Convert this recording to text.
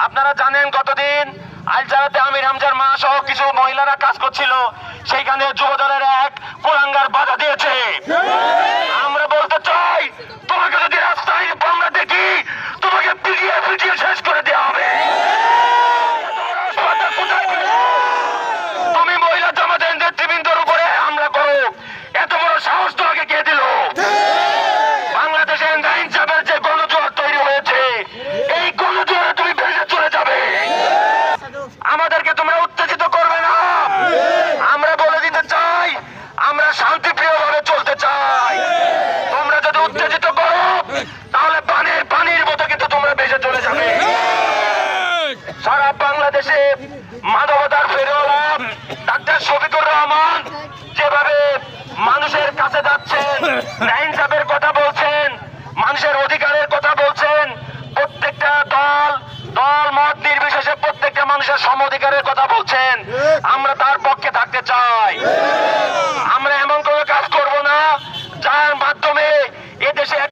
আপনারা জানেন গতদিন আলজারাতে আমির হামজার মা সহ কিছু মহিলারা কাজ করছিল, সেইখানে যুবদলের এক কুলাঙ্গার বাধা দিয়েছে। আমরা বলতে চাই, তোমাকে যদি রাস্তায় আমরা দেখি, তোমাকে পিটিয়ে পিটিয়ে শেষ করে দেওয়া হবে। তুমি মহিলা জামাতের নেতৃবৃন্দর উপরে হামলা করো, এত বড় সাহস তোমাকে কে দিল? বাংলাদেশের নাইনসাবের যে গণজোয়ার তৈরি হয়েছে, এই গণজোয়ারে তুমি ভেসে চলে যাবে। আমাদেরকে তোমরা উত্তেজিত করবে না। আমরা বলে দিতে চাই, আমরা শান্তিপ্রিয় ভাবে চলতে চাই। তোমরা যদি উত্তেজিত করো, তাহলে পানির মতো কিন্তু তোমরা ভেসে চলে যাবে। সারা বাংলাদেশে মানবতার ফেরিওয়ালা ডাক্তার শফিকুর রহমান যেভাবে মানুষের কাছে যাচ্ছেন, নাইনসাবের কথা বলছেন, মানুষের অধিকারের কথা বলছেন, প্রত্যেকটা দল মত নির্বিশেষে প্রত্যেকটা মানুষের সম অধিকারের কথা বলছেন, আমরা তার পক্ষে থাকি।